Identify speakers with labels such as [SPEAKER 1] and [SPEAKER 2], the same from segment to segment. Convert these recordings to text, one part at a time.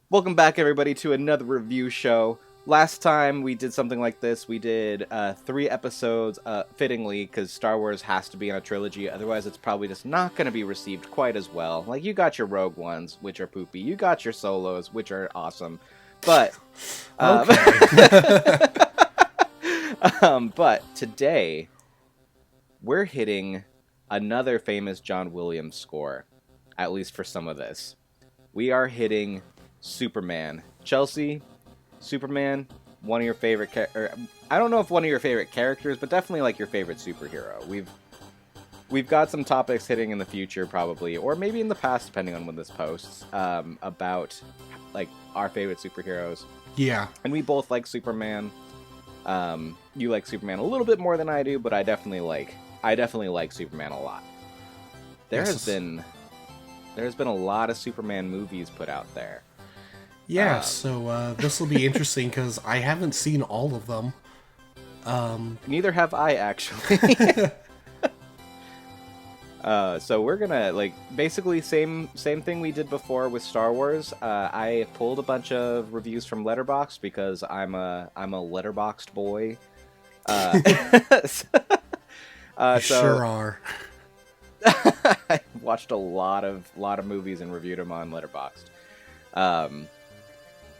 [SPEAKER 1] Welcome back, everybody, to another review show. Last time we did something like this, we did 3 episodes, fittingly, because Star Wars has to be in a trilogy, otherwise it's probably just not going to be received quite as well. Like, you got your Rogue Ones, which are poopy, you got your Solos, which are awesome, but...
[SPEAKER 2] Okay.
[SPEAKER 1] But today, we're hitting another famous John Williams score, at least for some of this. We are hitting Superman. Chelsea, Superman, one of your favorite I don't know if one of your favorite characters, but definitely like your favorite superhero. We've got some topics hitting in the future probably, or maybe in the past depending on when this posts, about like our favorite superheroes.
[SPEAKER 2] Yeah.
[SPEAKER 1] And we both like Superman. You like Superman a little bit more than I do, but I definitely like Superman a lot. There's been a lot of Superman movies put out there.
[SPEAKER 2] Yeah, so this will be interesting because I haven't seen all of them.
[SPEAKER 1] Neither have I, actually. So we're gonna, like, basically same thing we did before with Star Wars. I pulled a bunch of reviews from Letterboxd because I'm a Letterboxd boy.
[SPEAKER 2] You sure are.
[SPEAKER 1] I watched a lot of movies and reviewed them on Letterboxd.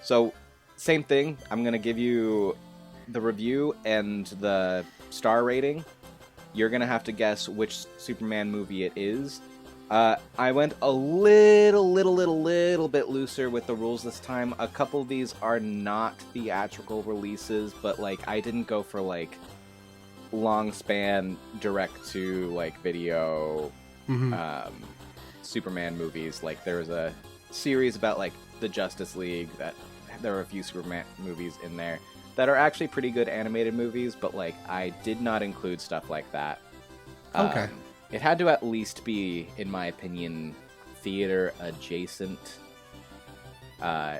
[SPEAKER 1] So same thing. I'm gonna give you the review and the star rating. You're gonna have to guess which Superman movie it is. I went a little bit looser with the rules this time. A couple of these are not theatrical releases, but like I didn't go for like long span direct to like video Superman movies. Like there was a series about like the Justice League that there were a few Superman movies in there that are actually pretty good animated movies, but like I did not include stuff like that.
[SPEAKER 2] Okay.
[SPEAKER 1] It had to at least be, in my opinion, theater adjacent. And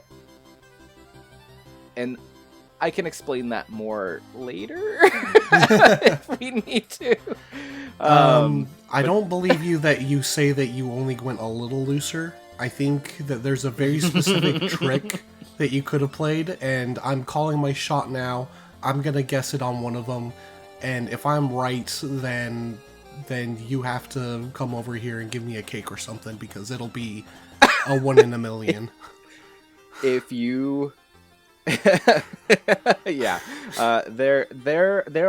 [SPEAKER 1] I can explain that more later if we need to.
[SPEAKER 2] I don't believe you that you say that you only went a little looser. I think that there's a very specific trick that you could have played, and I'm calling my shot now. I'm gonna guess it on one of them, and if I'm right, then you have to come over here and give me a cake or something, because it'll be a 1 in a million.
[SPEAKER 1] If you... yeah, there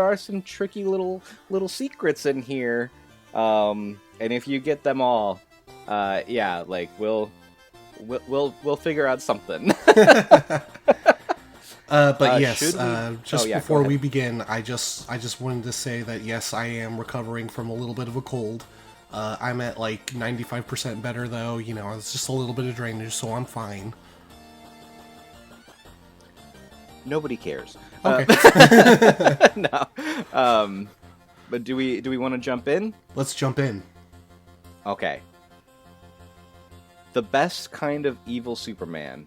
[SPEAKER 1] are some tricky little secrets in here, and if you get them all, yeah, like we'll figure out something.
[SPEAKER 2] But yes, just
[SPEAKER 1] yeah,
[SPEAKER 2] before we begin, I just wanted to say that yes, I am recovering from a little bit of a cold. I'm at like 95% better though. You know, it's just a little bit of drainage, so I'm fine.
[SPEAKER 1] Nobody cares.
[SPEAKER 2] Okay.
[SPEAKER 1] No. But do we want to jump in?
[SPEAKER 2] Let's jump in.
[SPEAKER 1] Okay. The best kind of evil Superman,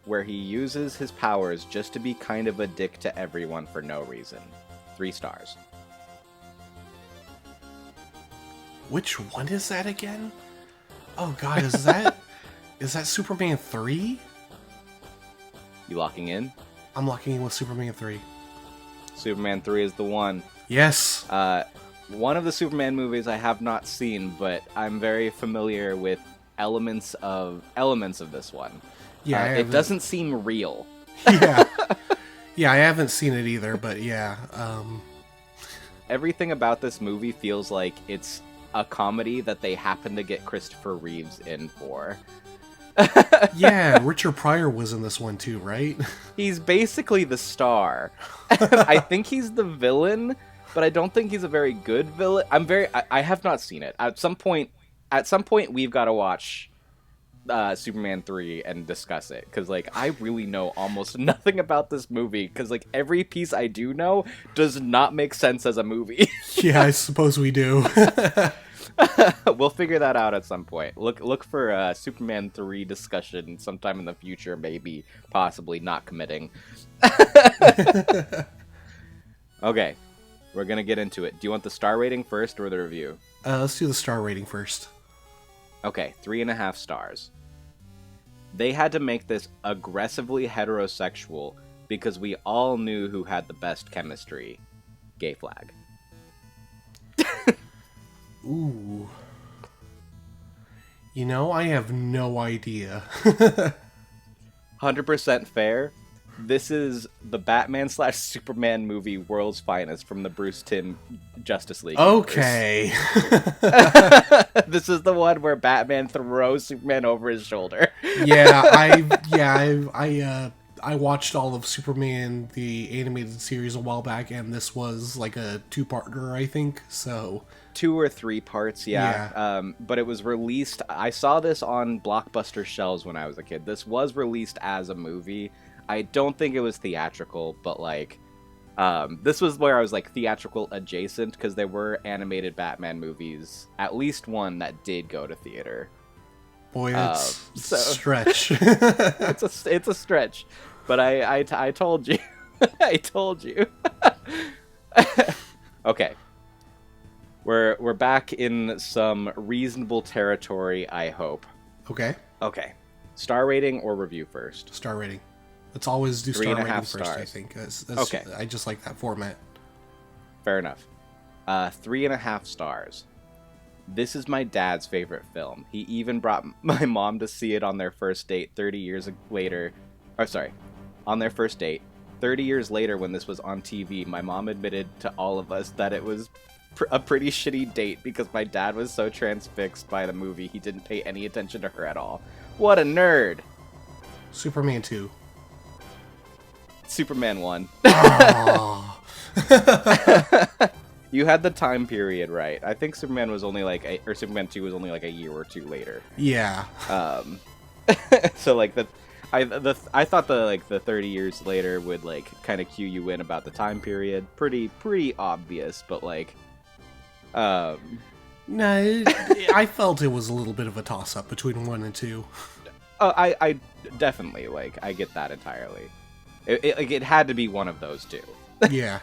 [SPEAKER 1] where he uses his powers just to be kind of a dick to everyone for no reason. 3 stars.
[SPEAKER 2] Which one is that again? Oh god, is that Superman 3?
[SPEAKER 1] You locking in?
[SPEAKER 2] I'm locking in with Superman 3.
[SPEAKER 1] Superman 3 is the one.
[SPEAKER 2] Yes.
[SPEAKER 1] One of the Superman movies I have not seen, but I'm very familiar with elements of this one.
[SPEAKER 2] Yeah,
[SPEAKER 1] it doesn't seem real.
[SPEAKER 2] Yeah. Yeah, I haven't seen it either, but yeah.
[SPEAKER 1] Everything about this movie feels like it's a comedy that they happen to get Christopher Reeves in for.
[SPEAKER 2] Yeah, Richard Pryor was in this one too, right?
[SPEAKER 1] He's basically the star. I think he's the villain, but I don't think he's a very good villain. I have not seen it. At some point we've got to watch Superman 3 and discuss it, because like I really know almost nothing about this movie, because like every piece I do know does not make sense as a movie.
[SPEAKER 2] Yeah, I suppose we do.
[SPEAKER 1] We'll figure that out at some point. Look for a Superman 3 discussion sometime in the future, maybe, possibly, not committing. Okay, we're gonna get into it. Do you want the star rating first or the review?
[SPEAKER 2] Let's do the star rating first.
[SPEAKER 1] Okay, 3.5 stars. They had to make this aggressively heterosexual because we all knew who had the best chemistry. Gay flag.
[SPEAKER 2] Ooh. You know, I have no idea.
[SPEAKER 1] 100% fair. This is the Batman/Superman movie World's Finest from the Bruce Timm Justice League.
[SPEAKER 2] Okay.
[SPEAKER 1] This is the one where Batman throws Superman over his shoulder.
[SPEAKER 2] I watched all of Superman the animated series a while back, and this was like a two-parter, I think. So
[SPEAKER 1] 2 or 3 parts, yeah. But it was released. I saw this on Blockbuster shelves when I was a kid. This was released as a movie. I don't think it was theatrical, but like, this was where I was like theatrical adjacent because there were animated Batman movies, at least one that did go to theater.
[SPEAKER 2] Boy, that's a stretch.
[SPEAKER 1] it's a stretch, but I told you, I told you. Okay, we're back in some reasonable territory, I hope.
[SPEAKER 2] Okay.
[SPEAKER 1] Star rating or review first?
[SPEAKER 2] Star rating. Let's always do star rating first,
[SPEAKER 1] stars.
[SPEAKER 2] I think.
[SPEAKER 1] Okay.
[SPEAKER 2] I just like that format.
[SPEAKER 1] Fair enough. 3.5 stars. This is my dad's favorite film. He even brought my mom to see it on their first date 30 years later. On their first date. 30 years later when this was on TV, my mom admitted to all of us that it was a pretty shitty date because my dad was so transfixed by the movie he didn't pay any attention to her at all. What a nerd!
[SPEAKER 2] Superman 2.
[SPEAKER 1] Superman 1.
[SPEAKER 2] Oh.
[SPEAKER 1] You had the time period right. I think Superman was only like, or Superman 2 was only like a year or two later.
[SPEAKER 2] Yeah.
[SPEAKER 1] So like I thought the 30 years later would like kind of cue you in about the time period. Pretty obvious, but like,
[SPEAKER 2] No, I felt it was a little bit of a toss up between 1 and 2.
[SPEAKER 1] I definitely like I get that entirely. It had to be one of those two.
[SPEAKER 2] Yeah.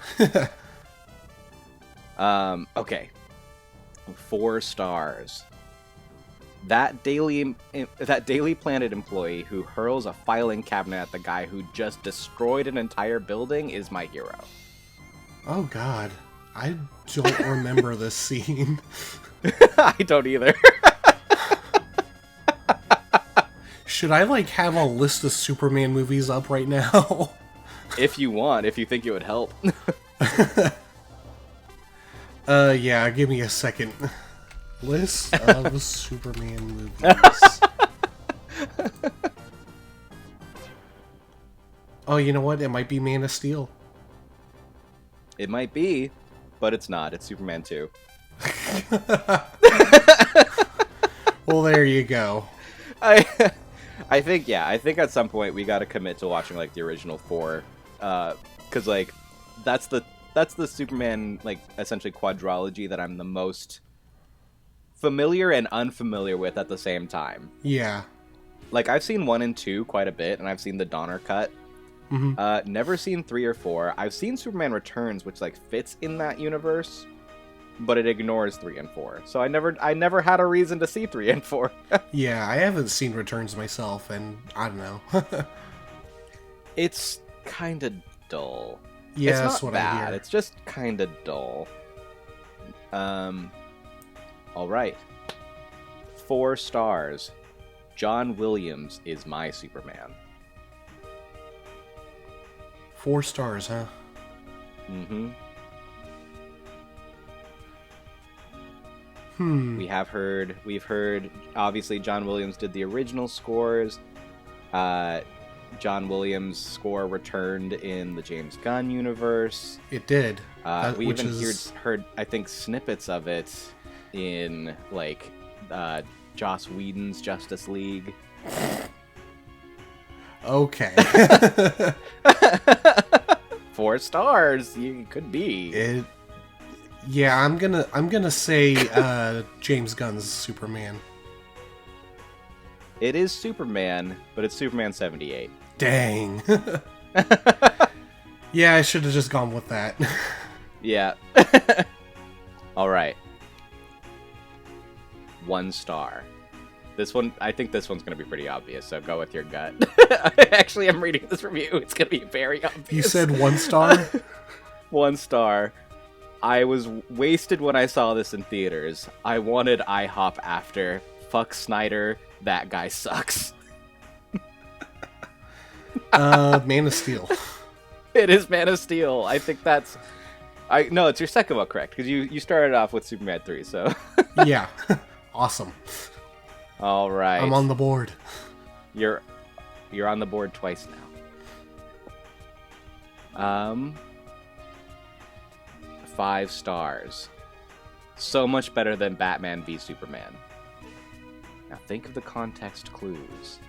[SPEAKER 1] Okay. 4 stars. That Daily Planet employee who hurls a filing cabinet at the guy who just destroyed an entire building is my hero.
[SPEAKER 2] Oh God, I don't remember this scene.
[SPEAKER 1] I don't either.
[SPEAKER 2] Should I like have a list of Superman movies up right now?
[SPEAKER 1] If you want, if you think it would help.
[SPEAKER 2] Yeah, give me a second. List of Superman movies. Oh, you know what? It might be Man of Steel.
[SPEAKER 1] It might be, but it's not. It's Superman 2.
[SPEAKER 2] Well, there you go.
[SPEAKER 1] I think at some point we got to commit to watching like the original 4, because like that's the Superman like essentially quadrilogy that I'm the most familiar and unfamiliar with at the same time.
[SPEAKER 2] Yeah.
[SPEAKER 1] Like I've seen 1 and 2 quite a bit, and I've seen the Donner cut.
[SPEAKER 2] Mm-hmm.
[SPEAKER 1] Never seen 3 or 4. I've seen Superman Returns, which like fits in that universe, but it ignores 3 and 4. So I never had a reason to see 3 and 4.
[SPEAKER 2] Yeah, I haven't seen Returns myself, and I don't know.
[SPEAKER 1] It's kind of dull.
[SPEAKER 2] Yeah,
[SPEAKER 1] it's
[SPEAKER 2] that's
[SPEAKER 1] not
[SPEAKER 2] what
[SPEAKER 1] bad.
[SPEAKER 2] I hear.
[SPEAKER 1] It's just kind of dull. All right. 4 stars. John Williams is my Superman.
[SPEAKER 2] 4 stars, huh?
[SPEAKER 1] Mm-hmm. We've heard, obviously John Williams did the original scores. John Williams' score returned in the James Gunn universe.
[SPEAKER 2] It did.
[SPEAKER 1] We even heard, I think, snippets of it in, like, Joss Whedon's Justice League.
[SPEAKER 2] Okay.
[SPEAKER 1] 4 stars. You could be.
[SPEAKER 2] Yeah, I'm gonna say James Gunn's Superman.
[SPEAKER 1] It is Superman, but it's Superman 78.
[SPEAKER 2] Dang. Yeah, I should have just gone with that.
[SPEAKER 1] Yeah. All right. 1 star. This one, I think this one's going to be pretty obvious, so go with your gut. Actually, I'm reading this review. It's going to be very obvious.
[SPEAKER 2] You said 1 star?
[SPEAKER 1] 1 star. I was wasted when I saw this in theaters. I wanted IHOP after. Fuck Snyder. That guy sucks.
[SPEAKER 2] Man of Steel.
[SPEAKER 1] It is Man of Steel. I think that's... No, it's your second one, correct? Because you started off with Superman 3, so...
[SPEAKER 2] Yeah. Awesome.
[SPEAKER 1] All right.
[SPEAKER 2] I'm on the board.
[SPEAKER 1] You're on the board twice now. 5 stars. So much better than Batman v Superman. Now think of the context clues.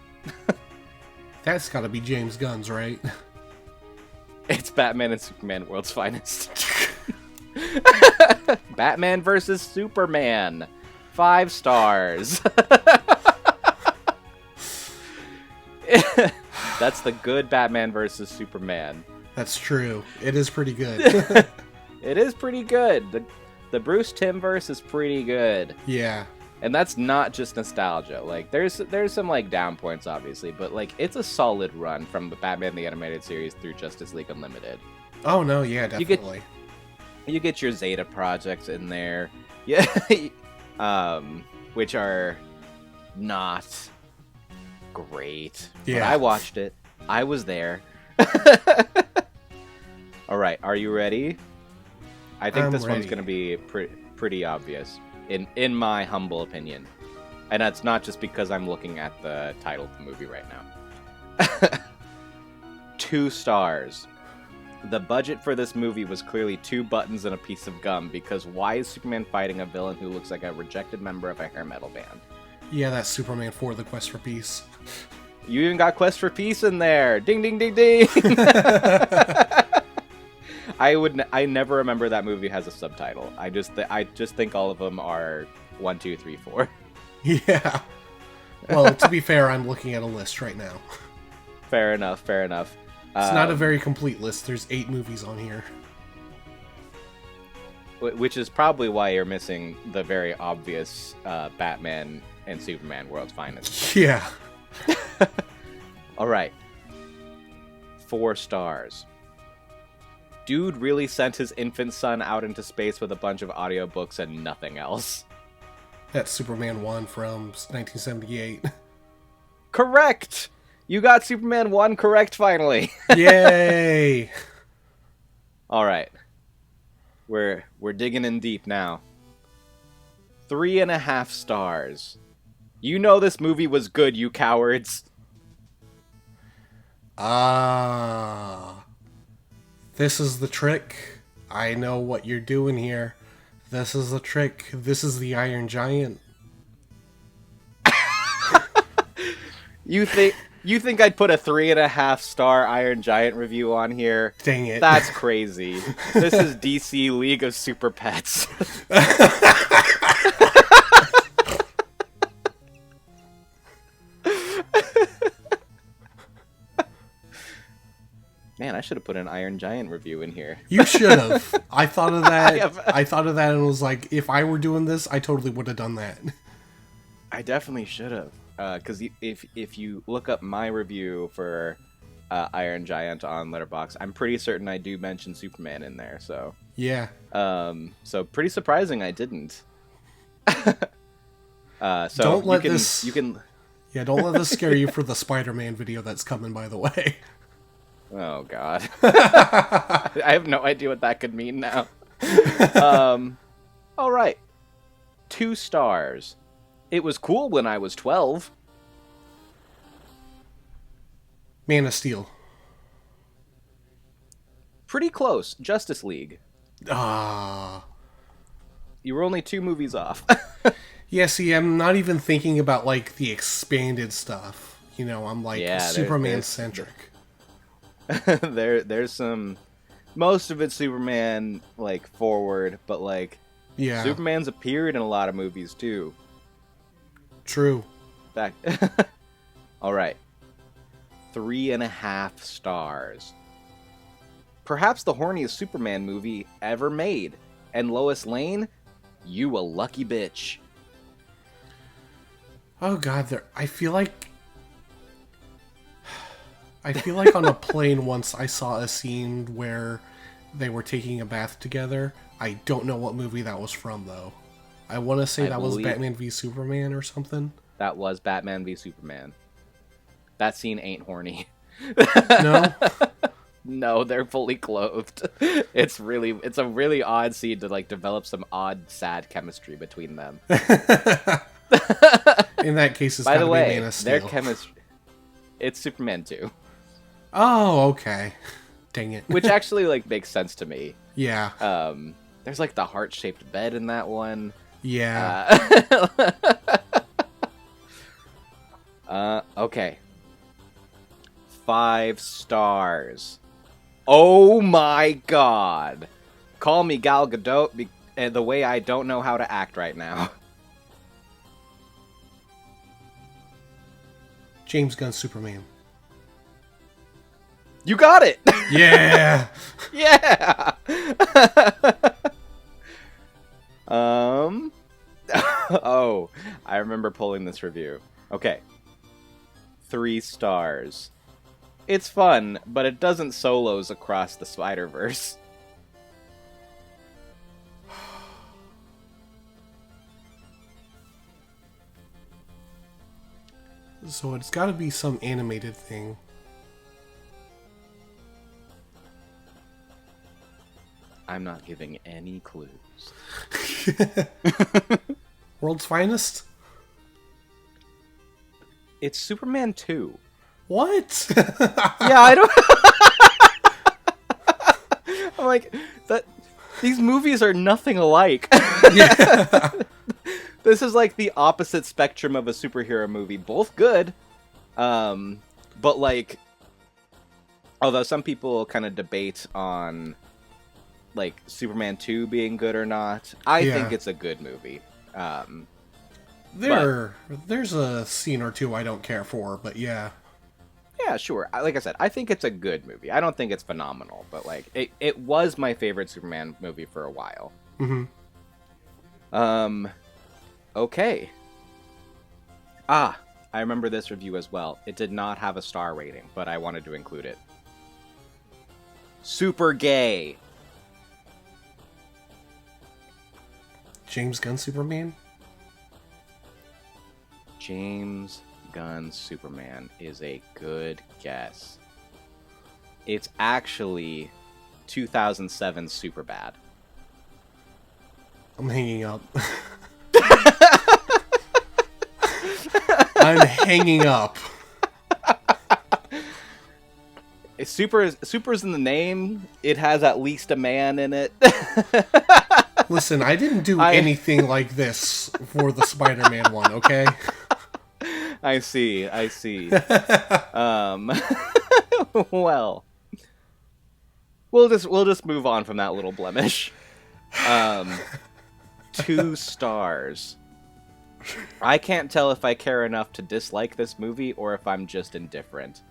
[SPEAKER 2] That's gotta be James Gunn's, right?
[SPEAKER 1] It's Batman and Superman, world's finest. Batman versus Superman. 5 stars. That's the good Batman versus Superman.
[SPEAKER 2] That's true. It is pretty good.
[SPEAKER 1] It is pretty good. The Bruce Timm verse is pretty good.
[SPEAKER 2] Yeah.
[SPEAKER 1] And that's not just nostalgia. Like, there's some, like, down points, obviously, but, like, it's a solid run from the Batman the Animated Series through Justice League Unlimited.
[SPEAKER 2] Oh, no, yeah, definitely.
[SPEAKER 1] You get your Zeta projects in there. Yeah. Which are not great.
[SPEAKER 2] Yeah.
[SPEAKER 1] But I watched it. I was there. All right, are you ready? I think this one's going to be pretty obvious, in my humble opinion. And that's not just because I'm looking at the title of the movie right now. 2 stars. The budget for this movie was clearly 2 buttons and a piece of gum, because why is Superman fighting a villain who looks like a rejected member of a hair metal band?
[SPEAKER 2] Yeah, that's Superman 4, The Quest for Peace.
[SPEAKER 1] You even got Quest for Peace in there! Ding, ding, ding, ding! I never remember that movie has a subtitle. I just think all of them are 1, 2, 3, 4.
[SPEAKER 2] Yeah. Well, to be fair, I'm looking at a list right now.
[SPEAKER 1] Fair enough, fair enough.
[SPEAKER 2] It's not a very complete list. There's 8 movies on here.
[SPEAKER 1] Which is probably why you're missing the very obvious Batman and Superman World's Finest.
[SPEAKER 2] Yeah.
[SPEAKER 1] All right. 4 stars. Dude really sent his infant son out into space with a bunch of audiobooks and nothing else.
[SPEAKER 2] That's Superman 1 from 1978.
[SPEAKER 1] Correct! You got Superman 1 correct, finally.
[SPEAKER 2] Yay!
[SPEAKER 1] All right. We're digging in deep now. 3.5 stars. You know this movie was good, you cowards.
[SPEAKER 2] This is the trick. I know what you're doing here. This is the trick. This is the Iron Giant.
[SPEAKER 1] You think I'd put a 3.5 star Iron Giant review on here?
[SPEAKER 2] Dang it.
[SPEAKER 1] That's crazy. This is DC League of Super Pets. Man, I should have put an Iron Giant review in here.
[SPEAKER 2] You should have. I thought of that. I thought of that and was like, if I were doing this, I totally would have done that.
[SPEAKER 1] I definitely should have. Because if you look up my review for Iron Giant on Letterboxd, I'm pretty certain I do mention Superman in there. So
[SPEAKER 2] yeah.
[SPEAKER 1] So pretty surprising I didn't. So
[SPEAKER 2] don't let
[SPEAKER 1] you can.
[SPEAKER 2] Yeah, don't let this scare you for the Spider-Man video that's coming. By the way.
[SPEAKER 1] Oh God. I have no idea what that could mean now. All right. 2 stars. It was cool when I was 12.
[SPEAKER 2] Man of Steel.
[SPEAKER 1] Pretty close. Justice League.
[SPEAKER 2] Ah.
[SPEAKER 1] You were only 2 movies off.
[SPEAKER 2] Yeah, see, I'm not even thinking about, like, the expanded stuff. You know, I'm, like, Superman-centric.
[SPEAKER 1] There's some... Most of it's Superman, like, forward, but, like...
[SPEAKER 2] Yeah.
[SPEAKER 1] Superman's appeared in a lot of movies, too.
[SPEAKER 2] True.
[SPEAKER 1] Back. All right. 3.5 stars. Perhaps the horniest Superman movie ever made. And Lois Lane, you a lucky bitch.
[SPEAKER 2] Oh god, I feel like on a plane once I saw a scene where they were taking a bath together. I don't know what movie that was from though. I want to say that was Batman v Superman or something.
[SPEAKER 1] That was Batman v Superman. That scene ain't horny.
[SPEAKER 2] No?
[SPEAKER 1] No, they're fully clothed. It's a really odd scene to like develop some odd, sad chemistry between them.
[SPEAKER 2] In that case, it's
[SPEAKER 1] by
[SPEAKER 2] gotta
[SPEAKER 1] the
[SPEAKER 2] be
[SPEAKER 1] way,
[SPEAKER 2] Man of Steel.
[SPEAKER 1] their chemistry. It's Superman 2.
[SPEAKER 2] Oh, okay. Dang it.
[SPEAKER 1] Which actually like makes sense to me.
[SPEAKER 2] Yeah.
[SPEAKER 1] There's like the heart-shaped bed in that one.
[SPEAKER 2] Yeah.
[SPEAKER 1] Okay. 5 stars. Oh my god. Call me Gal Gadot the way I don't know how to act right now.
[SPEAKER 2] James Gunn's Superman.
[SPEAKER 1] You got it!
[SPEAKER 2] Yeah!
[SPEAKER 1] Yeah! Oh, I remember pulling this review. Okay. 3 stars. It's fun, but it doesn't solos across the Spider-Verse.
[SPEAKER 2] So it's gotta be some animated thing.
[SPEAKER 1] I'm not giving any clues.
[SPEAKER 2] World's Finest?
[SPEAKER 1] It's Superman 2.
[SPEAKER 2] What?
[SPEAKER 1] Yeah, I don't... I'm like, these movies are nothing alike.
[SPEAKER 2] Yeah.
[SPEAKER 1] This is like the opposite spectrum of a superhero movie. Both good. But like... Although some people kind of debate on... like Superman 2 being good or not. I think it's a good movie.
[SPEAKER 2] There's a scene or two I don't care for, but yeah.
[SPEAKER 1] Yeah, sure. Like I said, I think it's a good movie. I don't think it's phenomenal, but like it was my favorite Superman movie for a while.
[SPEAKER 2] Mm-hmm.
[SPEAKER 1] Okay. I remember this review as well. It did not have a star rating, but I wanted to include it. Super gay.
[SPEAKER 2] James Gunn Superman?
[SPEAKER 1] James Gunn Superman is a good guess. It's actually 2007 Superbad.
[SPEAKER 2] I'm hanging up. I'm hanging up.
[SPEAKER 1] Super's in the name. It has at least a man in it.
[SPEAKER 2] Listen, I didn't do anything like this for the Spider-Man one, okay?
[SPEAKER 1] I see. Well, we'll just move on from that little blemish. 2 stars. I can't tell if I care enough to dislike this movie or if I'm just indifferent.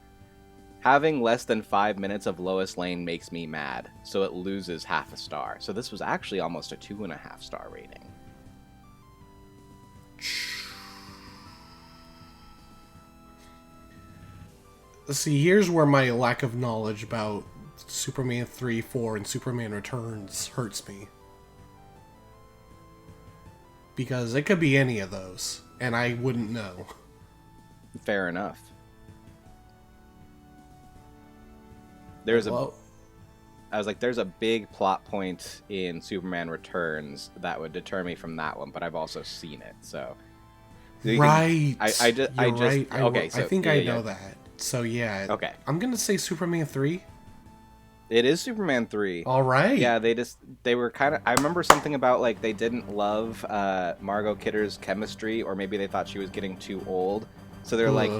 [SPEAKER 1] Having less than 5 minutes of Lois Lane makes me mad, so it loses half a star. So this was actually almost a 2.5 star rating.
[SPEAKER 2] See, here's where my lack of knowledge about Superman 3, 4, and Superman Returns hurts me. Because it could be any of those, and I wouldn't know.
[SPEAKER 1] Fair enough. There's a big plot point in Superman Returns that would deter me from that one, but I've also seen it, so.
[SPEAKER 2] Right.
[SPEAKER 1] I
[SPEAKER 2] think I know that. So yeah.
[SPEAKER 1] Okay.
[SPEAKER 2] I'm gonna say Superman 3.
[SPEAKER 1] It is Superman 3.
[SPEAKER 2] All right.
[SPEAKER 1] Yeah, they were kind of. I remember something about like they didn't love Margot Kidder's chemistry, or maybe they thought she was getting too old, so they're like,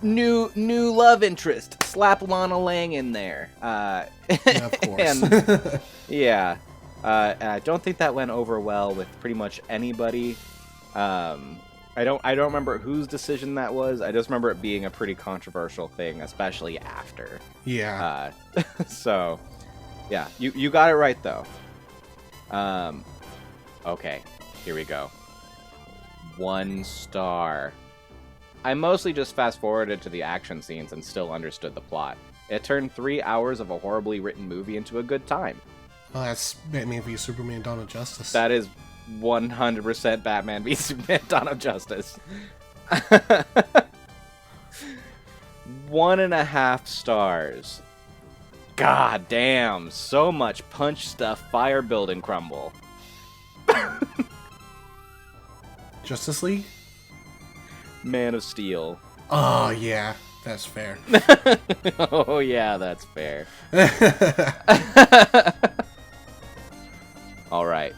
[SPEAKER 1] new love interest. Slap Lana Lang in there.
[SPEAKER 2] Yeah, of course.
[SPEAKER 1] And, yeah. And I don't think that went over well with pretty much anybody. I don't remember whose decision that was. I just remember it being a pretty controversial thing, especially after.
[SPEAKER 2] Yeah.
[SPEAKER 1] So, yeah, you got it right though. Okay, here we go. 1 star. I mostly just fast-forwarded to the action scenes and still understood the plot. It turned 3 hours of a horribly written movie into a good time.
[SPEAKER 2] Well, that's Batman v Superman: Dawn of Justice.
[SPEAKER 1] That is 100% Batman v Superman: Dawn of Justice. 1.5 stars. God damn, so much punch stuff, fire, build, and crumble.
[SPEAKER 2] Justice League?
[SPEAKER 1] Man of Steel.
[SPEAKER 2] Oh, yeah. That's fair.
[SPEAKER 1] Oh, yeah, that's fair. All right.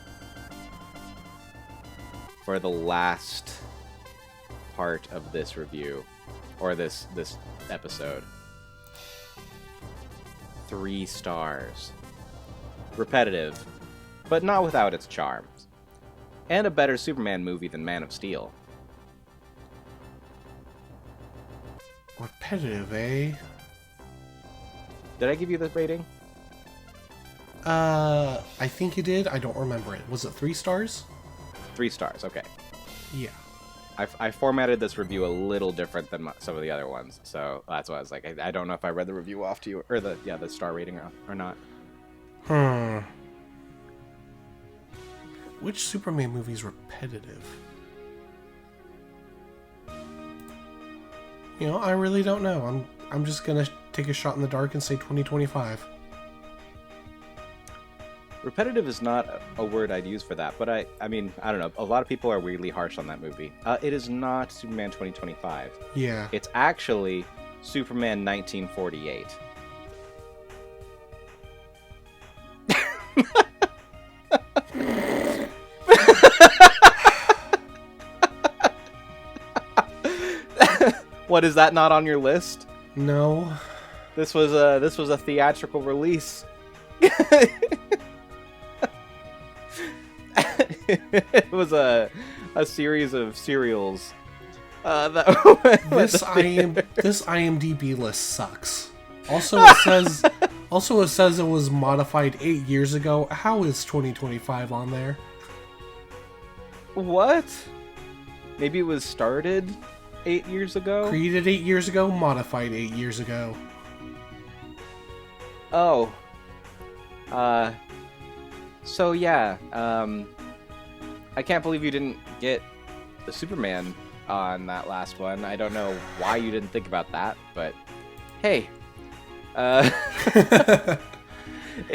[SPEAKER 1] For the last part of this review, or this episode, 3 stars. Repetitive, but not without its charms. And a better Superman movie than Man of Steel.
[SPEAKER 2] Repetitive, eh?
[SPEAKER 1] Did I give you the rating?
[SPEAKER 2] I think you did. I don't remember it. Was it 3 stars?
[SPEAKER 1] 3 stars, okay.
[SPEAKER 2] Yeah.
[SPEAKER 1] I formatted this review a little different than some of the other ones, so that's why I was like, I don't know if I read the review off to you, or the star rating or not.
[SPEAKER 2] Which Superman movie is repetitive? You know, I really don't know. I'm just gonna take a shot in the dark and say 2025.
[SPEAKER 1] Repetitive is not a word I'd use for that, but I mean, I don't know. A lot of people are weirdly harsh on that movie. It is not Superman 2025.
[SPEAKER 2] Yeah.
[SPEAKER 1] It's actually Superman 1948. What, is that not on your list?
[SPEAKER 2] No.
[SPEAKER 1] This was a theatrical release. It was a series of serials.
[SPEAKER 2] This IMDb list sucks. Also, it says it was modified 8 years ago. How is 2025 on there?
[SPEAKER 1] What? Maybe it was started 8 years ago?
[SPEAKER 2] Created 8 years ago, modified 8 years ago.
[SPEAKER 1] Oh. So yeah, I can't believe you didn't get the Superman on that last one. I don't know why you didn't think about that, but hey.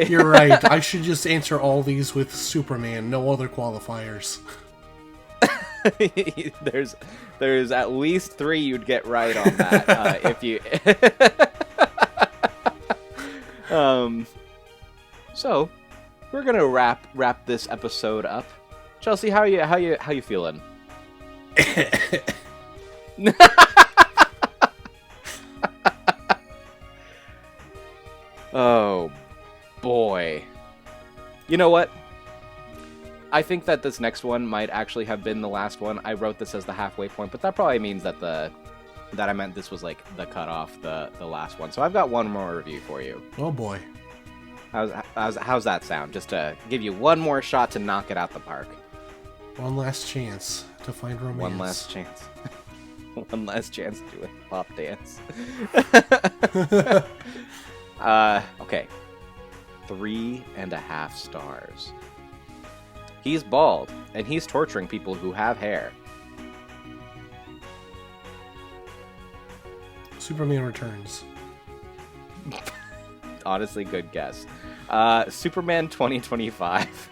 [SPEAKER 2] You're right. I should just answer all these with Superman, no other qualifiers.
[SPEAKER 1] There's at least 3 you'd get right on that if you. So we're gonna wrap this episode up. Chelsea, how you feeling? Oh boy. You know what? I think that this next one might actually have been the last one. I wrote this as the halfway point, but that probably means that I meant this was like the cutoff, the last one. So I've got one more review for you.
[SPEAKER 2] Oh boy.
[SPEAKER 1] How's that sound? Just to give you one more shot to knock it out the park.
[SPEAKER 2] One last chance to find romance.
[SPEAKER 1] One last chance. One last chance to do a pop dance. Okay. 3.5 stars. He's bald, and he's torturing people who have hair.
[SPEAKER 2] Superman Returns.
[SPEAKER 1] Honestly, good guess. Superman 2025.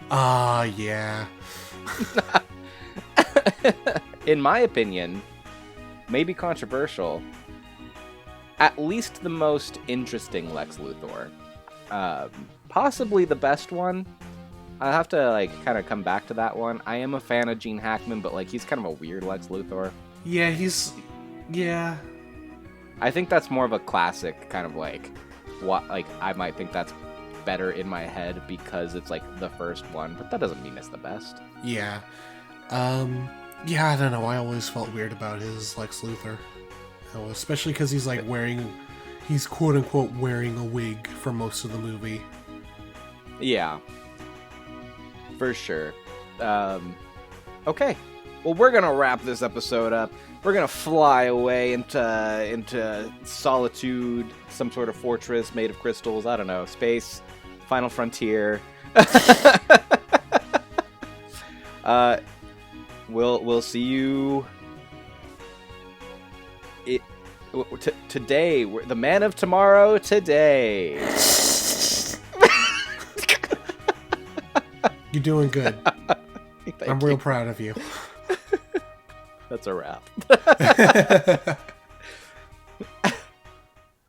[SPEAKER 2] Yeah.
[SPEAKER 1] In my opinion, maybe controversial, at least the most interesting Lex Luthor. Possibly the best one. I'll have to kind of come back to that one. I am a fan of Gene Hackman, but he's kind of a weird Lex Luthor.
[SPEAKER 2] Yeah, yeah.
[SPEAKER 1] I think that's more of a classic kind of I might think that's better in my head because it's the first one, but that doesn't mean it's the best.
[SPEAKER 2] Yeah. Yeah, I don't know. I always felt weird about his Lex Luthor. Especially because he's quote unquote wearing a wig for most of the movie. Yeah.
[SPEAKER 1] For sure. Okay. Well, we're gonna wrap this episode up. We're gonna fly away into solitude, some sort of fortress made of crystals. I don't know, space, final frontier. We'll see you. Today, the man of tomorrow. Today.
[SPEAKER 2] You're doing good. I'm real proud of you.
[SPEAKER 1] That's a wrap.